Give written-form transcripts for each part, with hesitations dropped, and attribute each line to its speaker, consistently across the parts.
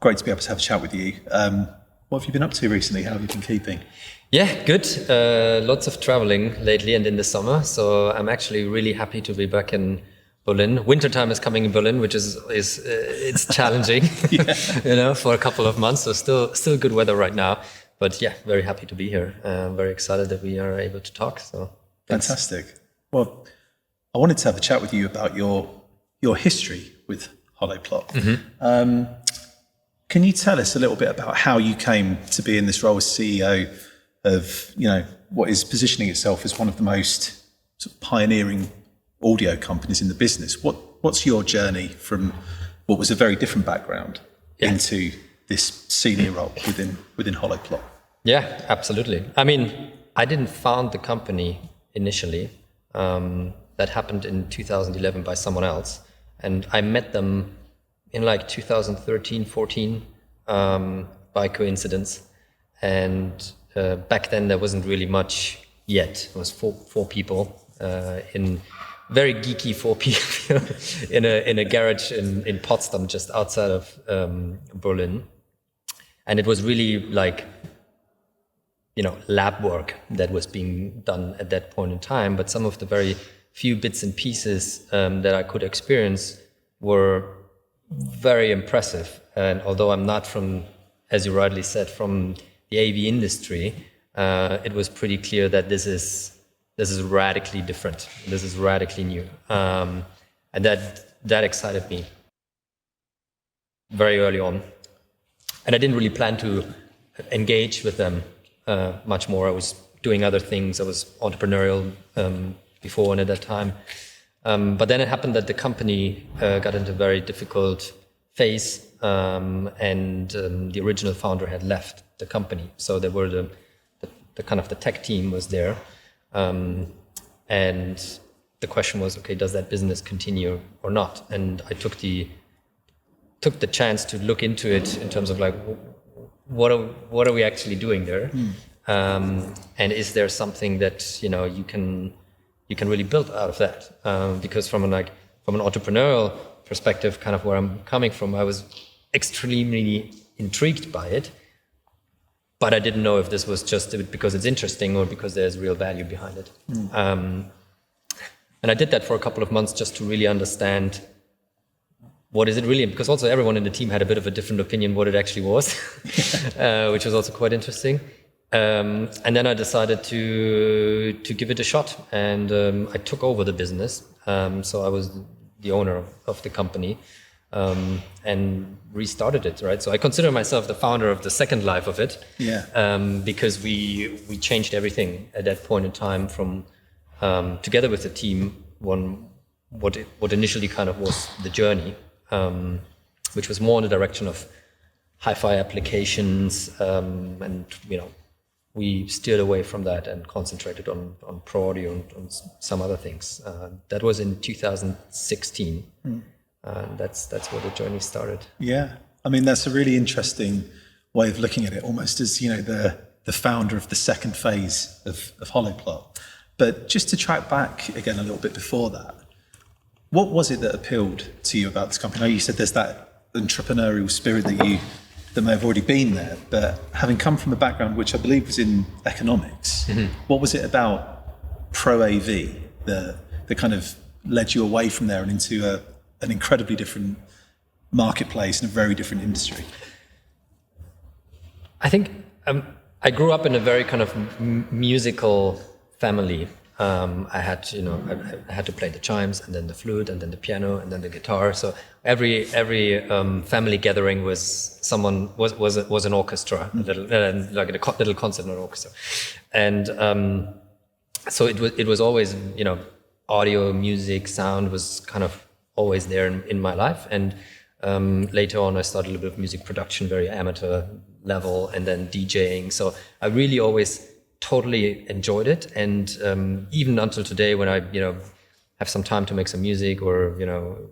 Speaker 1: Great to be able to have a chat with you. What have you been up to recently? How have you been keeping?
Speaker 2: Yeah, good. Lots of traveling lately and in the summer. So I'm actually really happy to be back in Berlin. Wintertime is coming in Berlin, which is it's challenging, for a couple of months. So still good weather right now. But yeah, very happy to be here. Very excited that we are able to talk. So thanks.
Speaker 1: Fantastic. Well, I wanted to have a chat with you about your history with HOLOPLOT. Mm-hmm. Can you tell us a little bit about how you came to be in this role as CEO of, what is positioning itself as one of the most sort of pioneering audio companies in the business? What's your journey from what was a very different background into this senior role within HOLOPLOT?
Speaker 2: Yeah, absolutely. I mean, I didn't found the company initially. That happened in 2011 by someone else, and I met them in like 2013, 14, by coincidence. And back then there wasn't really much yet. It was four people in very geeky 4 people in a garage in Potsdam, just outside of Berlin. And it was really like, lab work that was being done at that point in time. But some of the very few bits and pieces that I could experience were very impressive. And although I'm not from, as you rightly said, from the AV industry, it was pretty clear that this is radically different. This is radically new. And that excited me very early on. And I didn't really plan to engage with them much more. I was doing other things. I was entrepreneurial before and at that time. But then it happened that the company got into a very difficult phase, and the original founder had left the company. So there were the kind of the tech team was there, and the question was, okay, does that business continue or not? And I took the chance to look into it in terms of like, what are we actually doing there, and is there something that you can really build out of that? Because from an entrepreneurial perspective, kind of where I'm coming from, I was extremely intrigued by it, but I didn't know if this was just because it's interesting or because there's real value behind it. And I did that for a couple of months just to really understand what is it really, because also everyone in the team had a bit of a different opinion what it actually was, which was also quite interesting. And then I decided to give it a shot, and I took over the business. So I was the owner of the company, and restarted it. Right. So I consider myself the founder of the second life of it. Because we changed everything at that point in time from together with the team. What initially kind of was the journey, which was more in the direction of hi-fi applications, and we steered away from that and concentrated on pro audio and on some other things. That was in 2016. That's where the journey started. Yeah,
Speaker 1: I mean, that's a really interesting way of looking at it, almost as the founder of the second phase of HOLOPLOT. But just to track back again a little bit before that, what was it that appealed to you about this company? I know you said there's that entrepreneurial spirit that may have already been there, but having come from a background which I believe was in economics, what was it about Pro AV that kind of led you away from there and into an incredibly different marketplace and a very different industry?
Speaker 2: I think I grew up in a very kind of musical family. I had to play the chimes, and then the flute, and then the piano, and then the guitar. So every family gathering was an orchestra, a little concert or orchestra, and so it was always audio, music, sound was kind of always there in my life. And Later on, I started a little bit of music production, very amateur level, and then DJing. So I really always totally enjoyed it. And even until today, when I, have some time to make some music or,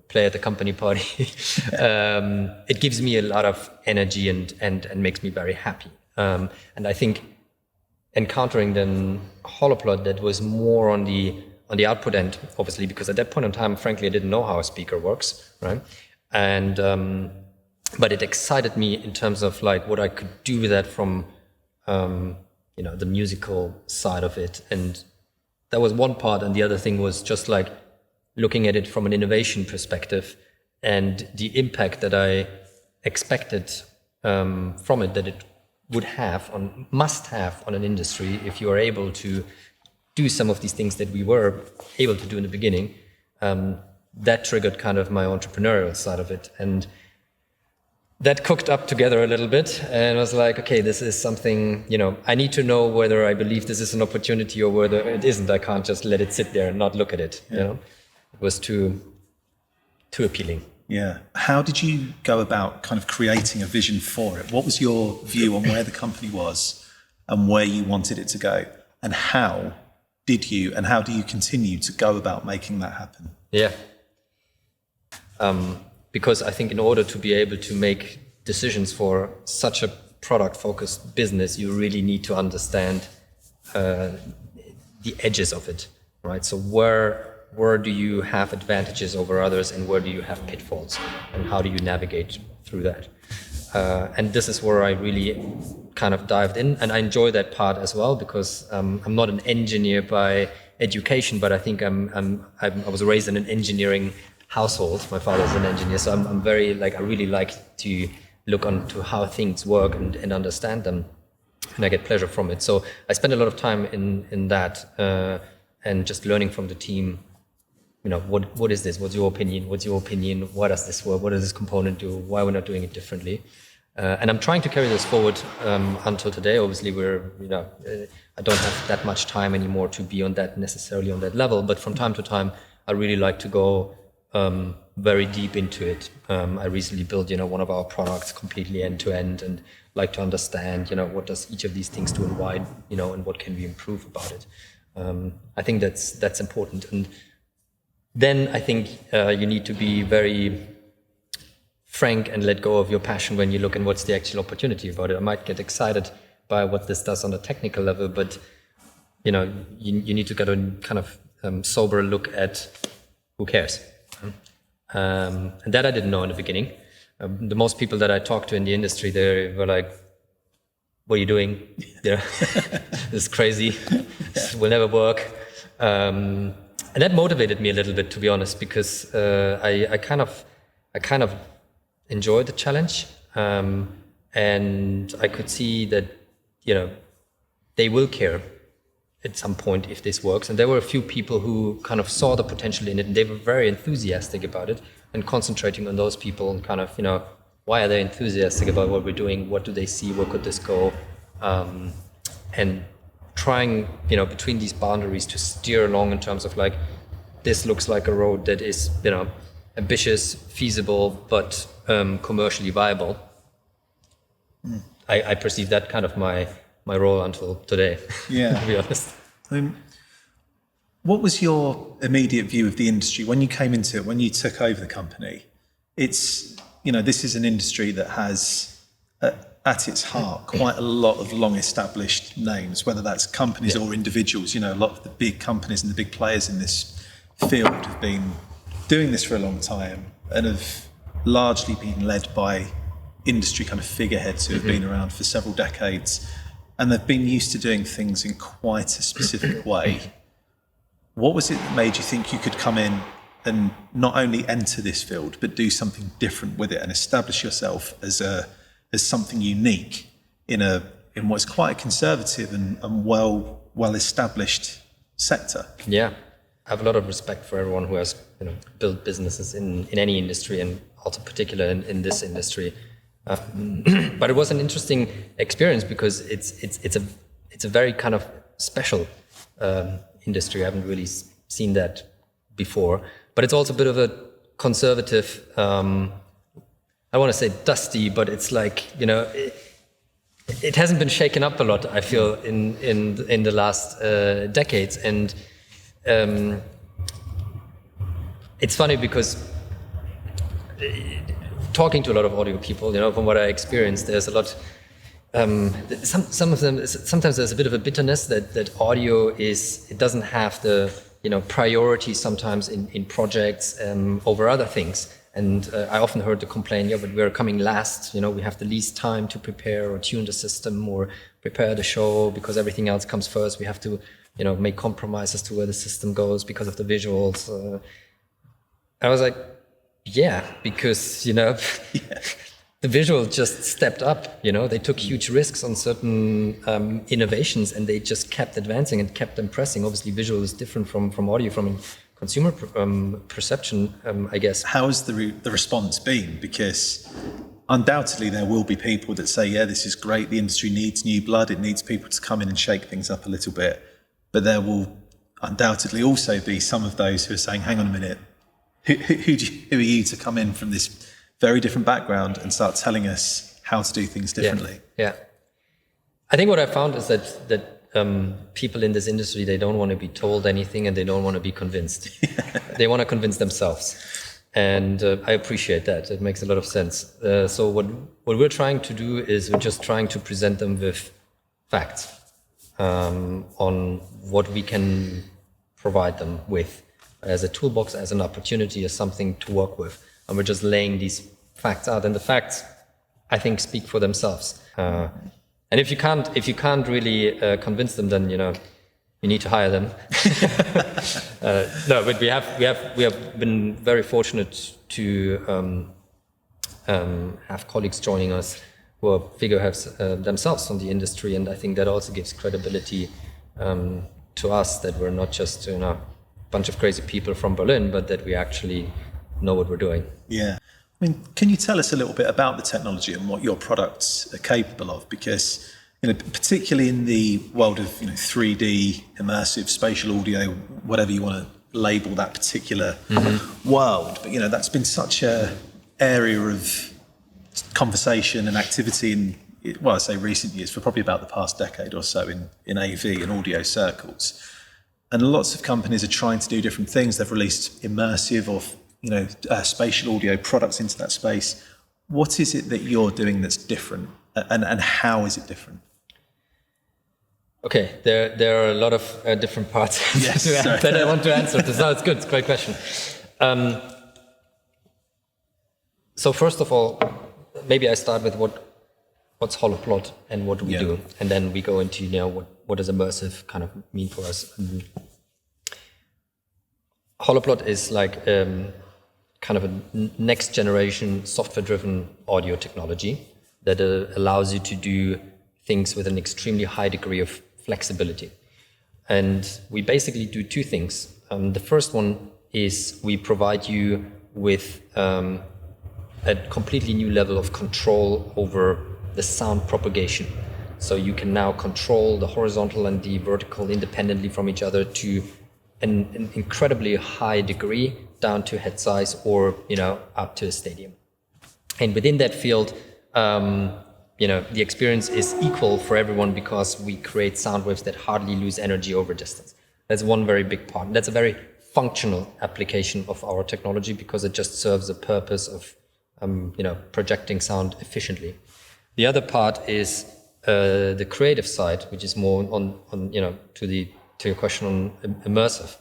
Speaker 2: play at the company party, it gives me a lot of energy and makes me very happy. And I think encountering then HOLOPLOT, that was more on the output end, obviously, because at that point in time, frankly, I didn't know how a speaker works, right? And but it excited me in terms of like what I could do with that from the musical side of it. And that was one part, and the other thing was just like looking at it from an innovation perspective and the impact that I expected from it, that it must have on an industry if you are able to do some of these things that we were able to do in the beginning. That triggered kind of my entrepreneurial side of it, and that cooked up together a little bit, and I was like, okay, this is something, I need to know whether I believe this is an opportunity or whether it isn't. I can't just let it sit there and not look at it. It was too appealing.
Speaker 1: Yeah. How did you go about kind of creating a vision for it? What was your view on where the company was and where you wanted it to go? And how do you continue to go about making that happen?
Speaker 2: Yeah. Because I think in order to be able to make decisions for such a product-focused business, you really need to understand the edges of it, right? So where do you have advantages over others, and where do you have pitfalls, and how do you navigate through that? And this is where I really kind of dived in, and I enjoy that part as well, because I'm not an engineer by education, but I think I was raised in an engineering household. My father's an engineer, so I'm very I really like to look onto how things work and understand them, and I get pleasure from it. So I spend a lot of time in that and just learning from the team. What is this? What's your opinion? What's your opinion? Why does this work? What does this component do? Why we're not doing it differently? And I'm trying to carry this forward until today. Obviously, I don't have that much time anymore to be necessarily on that level. But from time to time, I really like to go very deep into it. I recently built, one of our products completely end to end, and like to understand, what does each of these things do and why, and what can we improve about it. I think that's important. And then I think you need to be very frank and let go of your passion when you look and what's the actual opportunity about it. I might get excited by what this does on a technical level, but you need to get a kind of sober look at who cares. And that I didn't know in the beginning. The most people that I talked to in the industry, they were like, "What are you doing? This is crazy. This will never work." And that motivated me a little bit, to be honest, because I kind of enjoyed the challenge, and I could see that they will care at some point if this works. And there were a few people who kind of saw the potential in it, and they were very enthusiastic about it, and concentrating on those people and kind of why are they enthusiastic about what we're doing? What do they see? Where could this go? And trying between these boundaries to steer along in terms of this looks like a road that is ambitious, feasible, but commercially viable. I perceive that kind of my role until today.
Speaker 1: Yeah.
Speaker 2: To be honest.
Speaker 1: What was your immediate view of the industry when you came into it, when you took over the company? It's this is an industry that has at its heart quite a lot of long established names, whether that's companies or individuals. A lot of the big companies and the big players in this field have been doing this for a long time and have largely been led by industry kind of figureheads who have been around for several decades, and they've been used to doing things in quite a specific way. What was it that made you think you could come in and not only enter this field, but do something different with it and establish yourself as something unique in what's quite a conservative and well established sector?
Speaker 2: Yeah, I have a lot of respect for everyone who has built businesses in any industry, and also particular in this industry. But it was an interesting experience because it's a very kind of special industry. I haven't really seen that before. But it's also a bit of a conservative I want to say dusty, but it's like, it hasn't been shaken up a lot, I feel, in the last decades. And it's funny because talking to a lot of audio people, from what I experienced, there's a lot. Some of them, sometimes there's a bit of a bitterness that audio it doesn't have the priority sometimes in projects over other things. And I often heard the complaint, but we're coming last. We have the least time to prepare or tune the system or prepare the show because everything else comes first. We have to, make compromises to where the system goes because of the visuals. I was like, yeah, because the visual just stepped up. They took huge risks on certain innovations, and they just kept advancing and kept impressing. Obviously, visual is different from audio, from consumer perception, I guess.
Speaker 1: How has the response been? Because undoubtedly there will be people that say, yeah, this is great, the industry needs new blood, it needs people to come in and shake things up a little bit. But there will undoubtedly also be some of those who are saying, hang on a minute, who are you to come in from this very different background and start telling us how to do things differently?
Speaker 2: Yeah. I think what I found is that people in this industry, they don't want to be told anything and they don't want to be convinced. They want to convince themselves. And I appreciate that. It makes a lot of sense. So what we're trying to do is we're just trying to present them with facts on what we can provide them with as a toolbox, as an opportunity, as something to work with. And we're just laying these facts out. And the facts, I think, speak for themselves. And if you can't really convince them, then you need to hire them. No, but we have been very fortunate to have colleagues joining us who are figureheads themselves from the industry, and I think that also gives credibility to us that we're not just a bunch of crazy people from Berlin, but that we actually know what we're doing.
Speaker 1: Yeah. I mean, can you tell us a little bit about the technology and what your products are capable of? Because, particularly in the world of 3D, immersive, spatial audio, whatever you want to label that particular world, but that's been such a area of conversation and activity in, I say recent years, for probably about the past decade or so in AV and audio circles. And lots of companies are trying to do different things. They've released immersive or spatial audio products into that space. What is it that you're doing that's different, and how is it different? Okay,
Speaker 2: there are a lot of different parts that I want to answer. So it's good. It's a great question. So first of all, maybe I start with what's HOLOPLOT and what do we do, and then we go into what does immersive kind of mean for us. HOLOPLOT is like kind of a next generation software-driven audio technology that allows you to do things with an extremely high degree of flexibility. And we basically do two things. The first one is we provide you with a completely new level of control over the sound propagation. So you can now control the horizontal and the vertical independently from each other to an incredibly high degree, down to head size or up to a stadium. And within that field, the experience is equal for everyone because we create sound waves that hardly lose energy over distance. That's one very big part. That's a very functional application of our technology because it just serves the purpose of projecting sound efficiently. The other part is the creative side, which is more on to your question on immersive.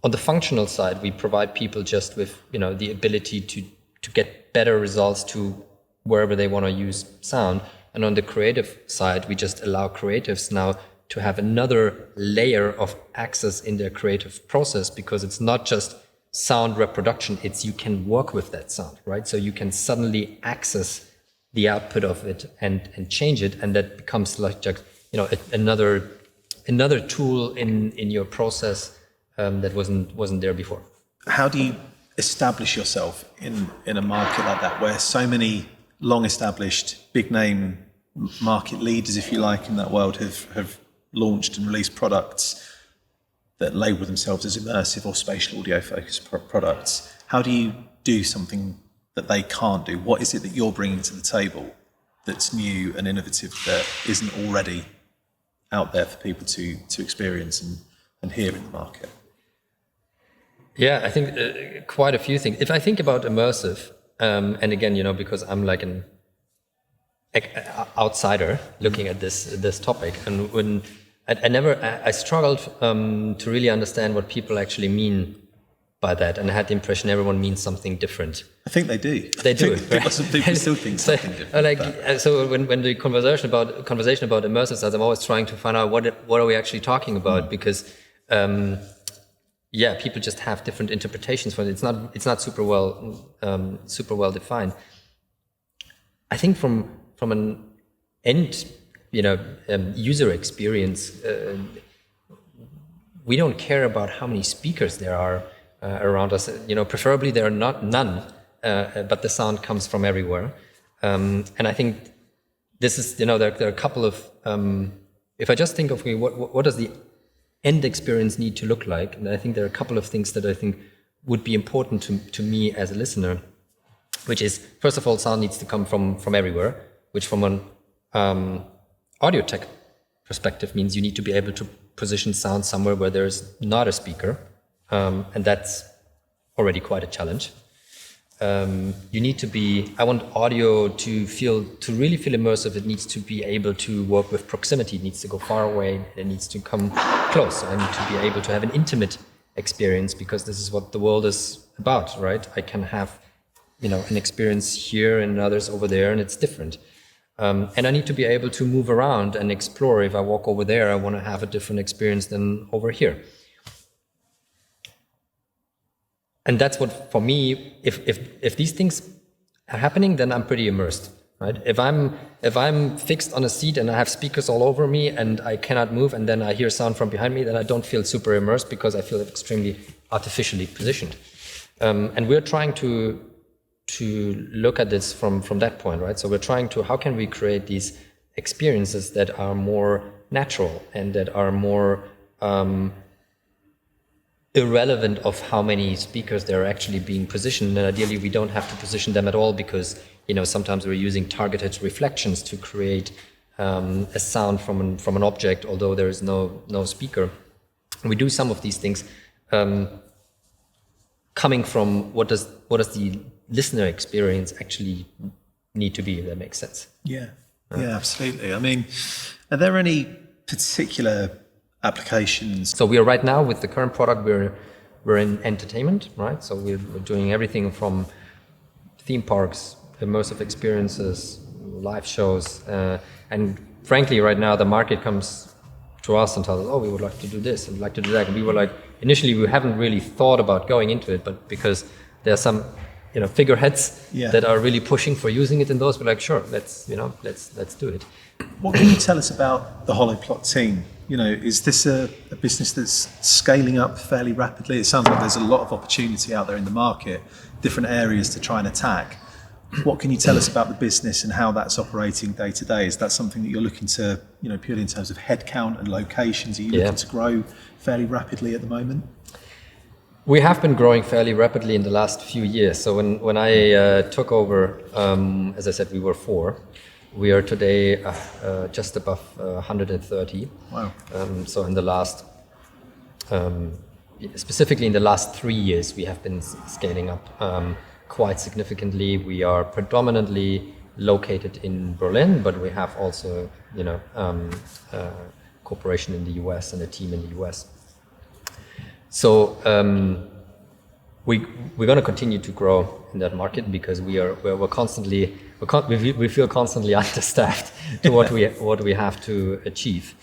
Speaker 2: On the functional side, we provide people just with the ability to get better results to wherever they want to use sound. And on the creative side, we just allow creatives now to have another layer of access in their creative process, because it's not just sound reproduction, it's you can work with that sound, right? So you can suddenly access the output of it and change it, and that becomes like just another tool in your process that wasn't there before.
Speaker 1: How do you establish yourself in a market like that, where so many long-established, big-name market leaders, if you like, in that world have launched and released products that label themselves as immersive or spatial audio-focused products? How do you do something that they can't do? What is it that you're bringing to the table that's new and innovative that isn't already out there for people to experience and hear in the market?
Speaker 2: Yeah, I think quite a few things. If I think about immersive, and again, because I'm like an outsider looking at this topic, and when I struggled to really understand what people actually mean by that, and I had the impression everyone means something different.
Speaker 1: I think they do.
Speaker 2: They do.
Speaker 1: People still think something different.
Speaker 2: So when the conversation about immersive styles, I'm always trying to find out what are we actually talking about, because people just have different interpretations for it. It's not super well defined. I think from an end user experience, we don't care about how many speakers there are around us. Preferably there are none, but the sound comes from everywhere. And I think this is, there are a couple of, if I just think of what does the end experience need to look like, and I think there are a couple of things that I think would be important to me as a listener, which is, first of all, sound needs to come from everywhere, which from an audio tech perspective means you need to be able to position sound somewhere where there's not a speaker, and that's already quite a challenge. You need to I want audio to really feel immersive. It needs to be able to work with proximity. It needs to go far away. It needs to come close. I need to be able to have an intimate experience, because this is what the world is about, right? I can have, an experience here and others over there, and it's different. And I need to be able to move around and explore. If I walk over there, I want to have a different experience than over here. And that's what, for me, if these things are happening, then I'm pretty immersed, right? If I'm fixed on a seat and I have speakers all over me and I cannot move, and then I hear sound from behind me, then I don't feel super immersed, because I feel extremely artificially positioned. And we're trying to look at this from that point, right? So we're trying to, how can we create these experiences that are more natural and that are more irrelevant of how many speakers there are actually being positioned. And ideally, we don't have to position them at all, because sometimes we're using targeted reflections to create a sound from an object, although there is no speaker. We do some of these things coming from what does the listener experience actually need to be, if that makes sense.
Speaker 1: Yeah, absolutely. I mean, are there any particular applications?
Speaker 2: So we are right now with the current product, we're in entertainment, right? So we're doing everything from theme parks, immersive experiences, live shows, and frankly, right now the market comes to us and tells us, "Oh, we would like to do this and like to do that." And we were like, initially, we haven't really thought about going into it, but because there are some figureheads that are really pushing for using it in those, we're like, sure, let's do it.
Speaker 1: What can you tell us about the HOLOPLOT team? Is this a business that's scaling up fairly rapidly? It sounds like there's a lot of opportunity out there in the market, different areas to try and attack. What can you tell us about the business and how that's operating day to day? Is that something that you're looking to, purely in terms of headcount and locations? Are you looking to grow fairly rapidly at the moment?
Speaker 2: We have been growing fairly rapidly in the last few years. So when I took over, as I said, we were 4. We are today just above 130.
Speaker 1: Wow.
Speaker 2: So in the last, specifically in the last 3 years, we have been scaling up quite significantly. We are predominantly located in Berlin, but we have also, cooperation in the US and a team in the US. So we're going to continue to grow in that market, because we're constantly we feel constantly understaffed to what we have to achieve,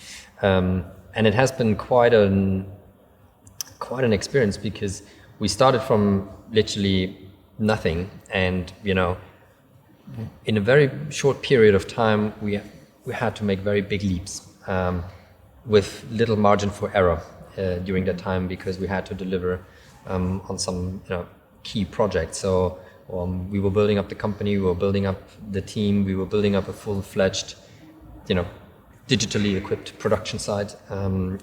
Speaker 2: and it has been quite an experience, because we started from literally nothing, and in a very short period of time we had to make very big leaps with little margin for error during that time, because we had to deliver on some key projects. So we were building up the company, we were building up the team, we were building up a full-fledged, digitally equipped production site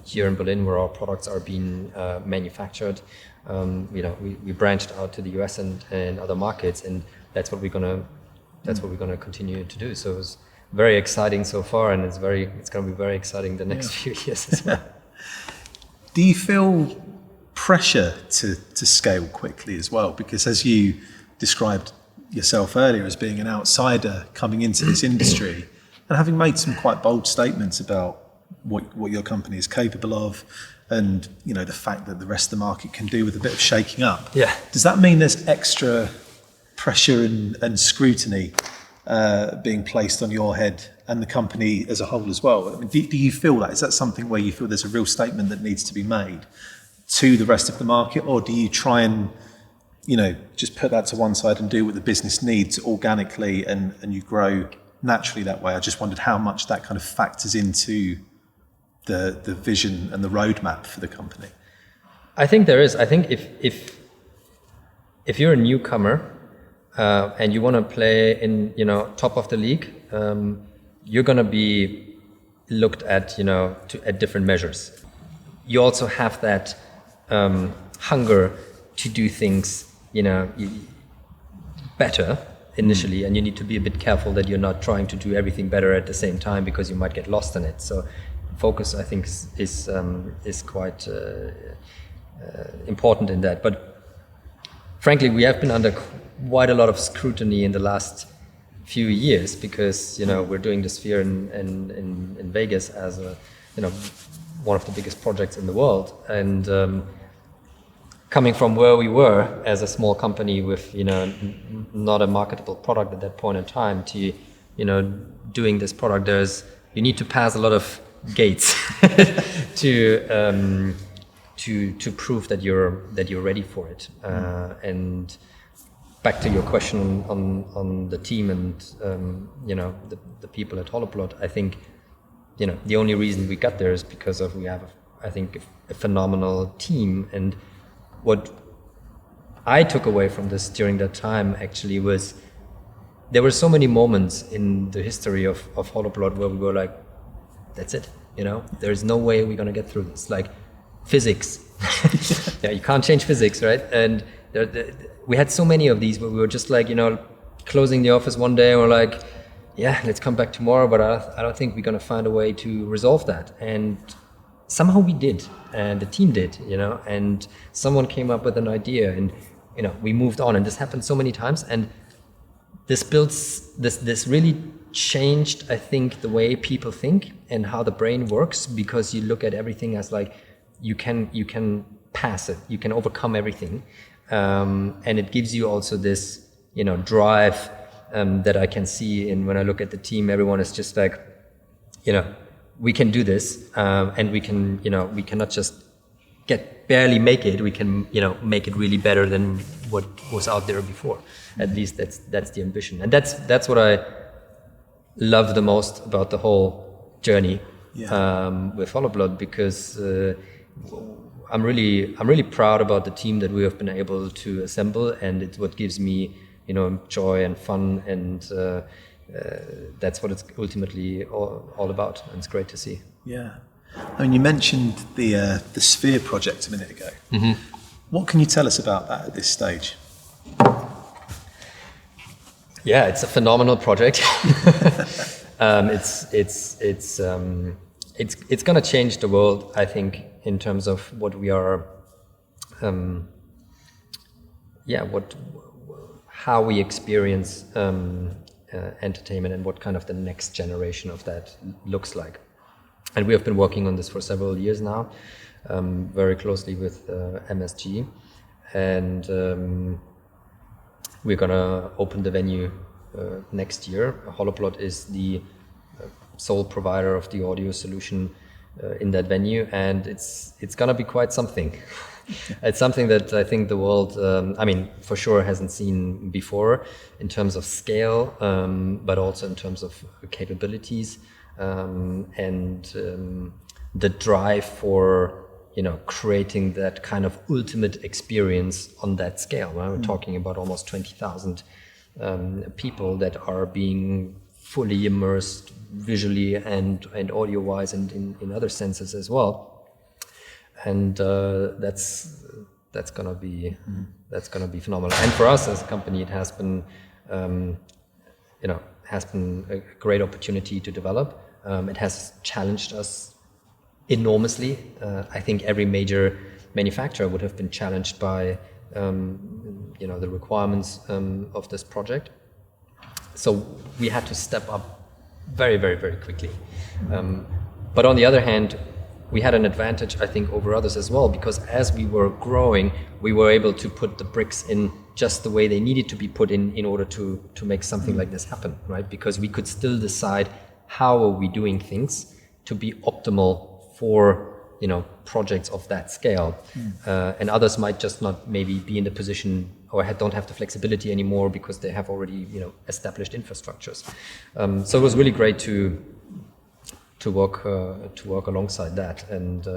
Speaker 2: here in Berlin, where our products are being manufactured. We branched out to the US and other markets, and that's what we're gonna continue to do. So it's very exciting so far, and it's gonna be very exciting the next few years as well.
Speaker 1: Do you feel pressure to scale quickly as well? Because as you described yourself earlier as being an outsider coming into this industry and having made some quite bold statements about what your company is capable of, and the fact that the rest of the market can do with a bit of shaking up.
Speaker 2: Yeah.
Speaker 1: Does that mean there's extra pressure and scrutiny being placed on your head and the company as a whole as well? I mean, do you feel that? Is that something where you feel there's a real statement that needs to be made to the rest of the market, or do you try and just put that to one side and do what the business needs organically and you grow naturally that way? I just wondered how much that kind of factors into the vision and the roadmap for the company.
Speaker 2: I think there is. I think if you're a newcomer and you want to play in top of the league, you're going to be looked at at different measures. You also have that hunger to do things better initially, and you need to be a bit careful that you're not trying to do everything better at the same time, because you might get lost in it. So focus, I think, is quite important in that. But frankly, we have been under quite a lot of scrutiny in the last few years, because we're doing the Sphere in Vegas as one of the biggest projects in the world, and coming from where we were as a small company with not a marketable product at that point in time to doing this product, you need to pass a lot of gates to prove that you're ready for it. And back to your question on the team and the people at HOLOPLOT, I think the only reason we got there is because we have a phenomenal team. And what I took away from this during that time actually was there were so many moments in the history of HOLOPLOT where we were like, that's it, there's no way we're going to get through this. Like physics, you can't change physics, right? And we had so many of these where we were just like, closing the office one day and we're like, yeah, let's come back tomorrow, but I don't think we're going to find a way to resolve that. And somehow we did, and the team did, and someone came up with an idea, and we moved on. And this happened so many times, and this really changed, I think, the way people think and how the brain works, because you look at everything as like you can pass it, you can overcome everything, and it gives you also this drive that I can see in when I look at the team. Everyone is just like, we can do this, and we can we cannot just barely make it. We can make it really better than what was out there before. At least that's the ambition, and that's what I love the most about the whole journey with HOLOPLOT, because I'm really proud about the team that we have been able to assemble, and it's what gives me joy and fun, and that's what it's ultimately all about, and it's great to see.
Speaker 1: Yeah, I mean, you mentioned the Sphere project a minute ago. Mm-hmm. What can you tell us about that at this stage?
Speaker 2: Yeah, it's a phenomenal project. It's going to change the world, I think, in terms of what we are, how we experience entertainment, and what kind of the next generation of that looks like. And we have been working on this for several years now, very closely with MSG, and we're gonna open the venue next year. HOLOPLOT is the sole provider of the audio solution in that venue, and it's gonna be quite something. It's something that I think the world, for sure hasn't seen before in terms of scale, but also in terms of capabilities, and the drive for creating that kind of ultimate experience on that scale. Right? We're talking about almost 20,000 people that are being fully immersed visually and audio-wise, and in other senses as well. And that's gonna be phenomenal. And for us as a company, it has been has been a great opportunity to develop. It has challenged us enormously. I think every major manufacturer would have been challenged by the requirements of this project. So we had to step up very, very, very quickly. But on the other hand, we had an advantage, I think, over others as well, because as we were growing, we were able to put the bricks in just the way they needed to be put in order to make something like this happen, right? Because we could still decide how are we doing things to be optimal for projects of that scale. And others might just not maybe be in the position or don't have the flexibility anymore because they have already established infrastructures. So it was really great to work alongside that and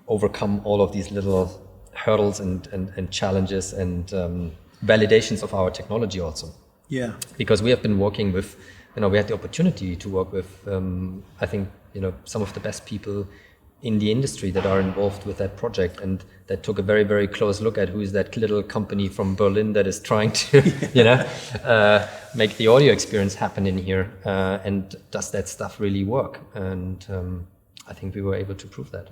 Speaker 2: overcome all of these little hurdles and challenges and validations of our technology also. Yeah. Because we have been working with, we had the opportunity to work with, I think, some of the best people in the industry that are involved with that project, and that took a very, very close look at who is that little company from Berlin that is trying to, make the audio experience happen in here, and does that stuff really work? And I think we were able to prove that.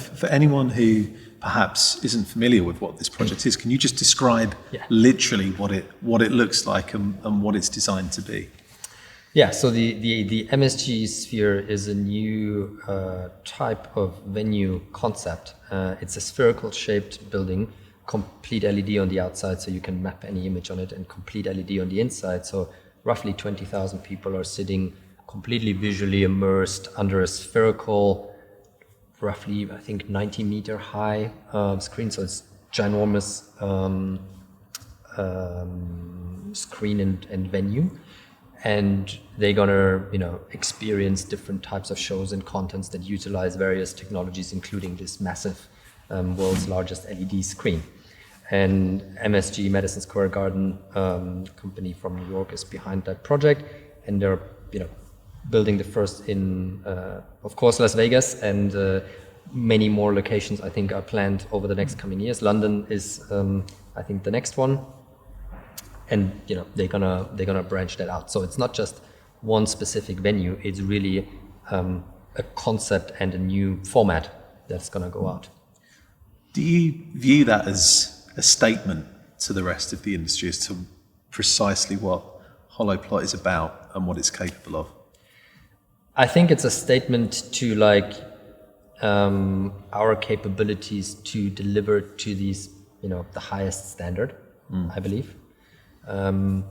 Speaker 1: For anyone who perhaps isn't familiar with what this project is, can you just describe literally what it looks like and what it's designed to be?
Speaker 2: Yeah, so the MSG Sphere is a new type of venue concept. It's a spherical shaped building, complete LED on the outside, so you can map any image on it, and complete LED on the inside. So roughly 20,000 people are sitting completely visually immersed under a spherical, roughly, I think, 90-meter high screen. So it's ginormous screen and venue. And they're gonna, experience different types of shows and contents that utilize various technologies, including this massive world's largest LED screen. And MSG, Madison Square Garden, company from New York, is behind that project, and they're, building the first in, of course, Las Vegas, and many more locations I think are planned over the next coming years. London is, I think, the next one. And they're gonna branch that out. So it's not just one specific venue. It's really a concept and a new format that's gonna go out.
Speaker 1: Do you view that as a statement to the rest of the industry as to precisely what HOLOPLOT is about and what it's capable of?
Speaker 2: I think it's a statement to our capabilities to deliver to these, the highest standard, I believe. And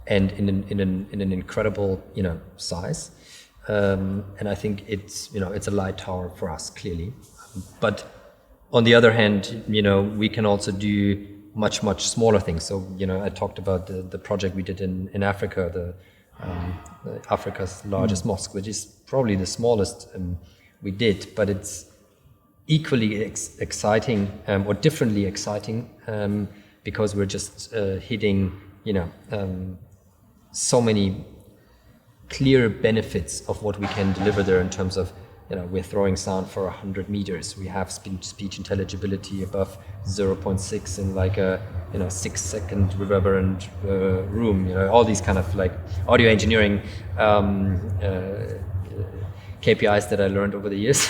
Speaker 2: in an incredible size, and I think it's it's a light tower for us, clearly. But on the other hand, we can also do much smaller things. So I talked about the project we did in Africa, Africa's largest mosque, which is probably the smallest we did, but it's equally exciting or differently exciting. Because we're just hitting, so many clear benefits of what we can deliver there in terms of, we're throwing sound for 100 meters. We have speech intelligibility above 0.6 in like a 6-second reverberant room. All these kind of audio engineering KPIs that I learned over the years.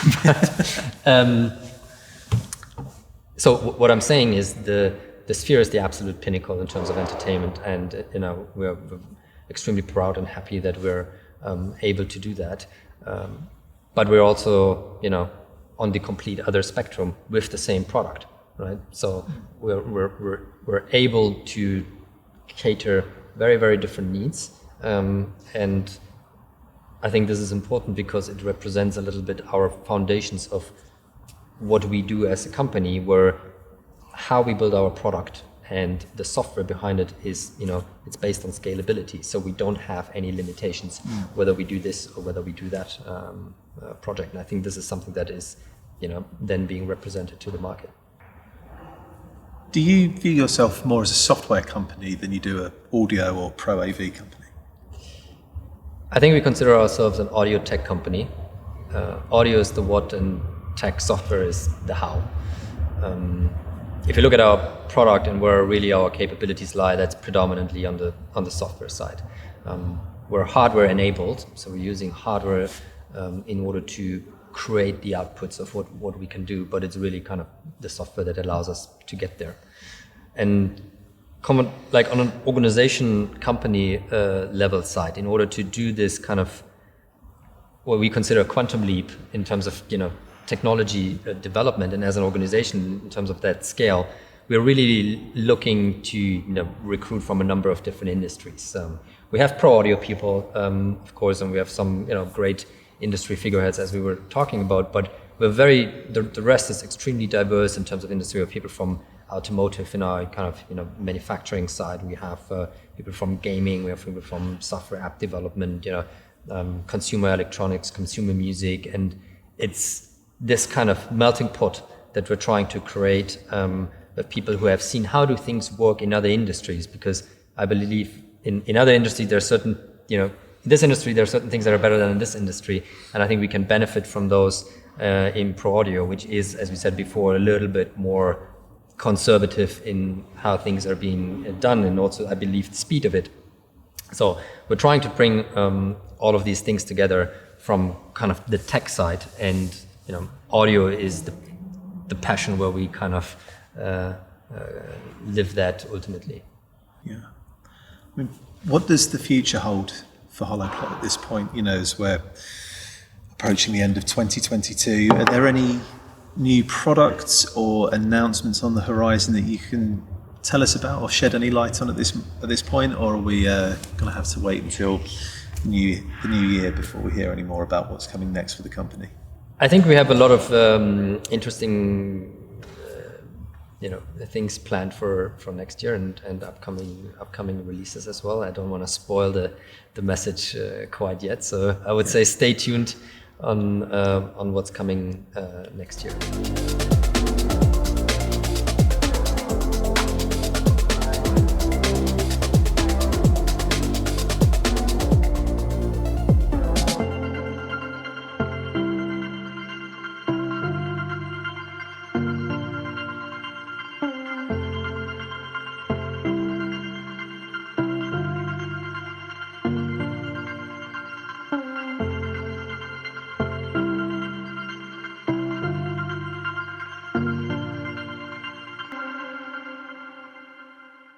Speaker 2: So what I'm saying is the Sphere is the absolute pinnacle in terms of entertainment, and we're extremely proud and happy that we're able to do that. But we're also on the complete other spectrum with the same product, right? So we're able to cater very, very different needs, and I think this is important because it represents a little bit our foundations of what we do as a company, where how we build our product and the software behind it is, it's based on scalability. So we don't have any limitations whether we do this or whether we do that project. And I think this is something that is, then being represented to the market.
Speaker 1: Do you view yourself more as a software company than you do an audio or pro AV company?
Speaker 2: I think we consider ourselves an audio tech company. Audio is the what and tech software is the how. if you look at our product and where really our capabilities lie, that's predominantly on the software side. We're hardware enabled, so we're using hardware in order to create the outputs of what we can do, but it's really kind of the software that allows us to get there. And like on an organization company level side, in order to do this kind of what we consider a quantum leap in terms of technology development, and as an organization in terms of that scale, we're really looking to recruit from a number of different industries. We have pro audio people, of course, and we have some great industry figureheads, as we were talking about, but we're the rest is extremely diverse in terms of industry. We have people from automotive in our kind of manufacturing side. We have people from gaming. We have people from software app development. Consumer electronics, consumer music, and it's this kind of melting pot that we're trying to create of people who have seen how do things work in other industries. Because I believe in other industries there are certain in this industry there are certain things that are better than in this industry, and I think we can benefit from those in pro audio, which is, as we said before, a little bit more conservative in how things are being done, and also I believe the speed of it. So we're trying to bring all of these things together from kind of the tech side, and audio is the passion where we kind of live that ultimately.
Speaker 1: Yeah. I mean, what does the future hold for HOLOPLOT at this point? As we're approaching the end of 2022, are there any new products or announcements on the horizon that you can tell us about or shed any light on at this point, or are we going to have to wait until the new year before we hear any more about what's coming next for the company?
Speaker 2: I think we have a lot of interesting things planned for next year and upcoming releases as well. I don't want to spoil the message quite yet, so I would say stay tuned on what's coming next year.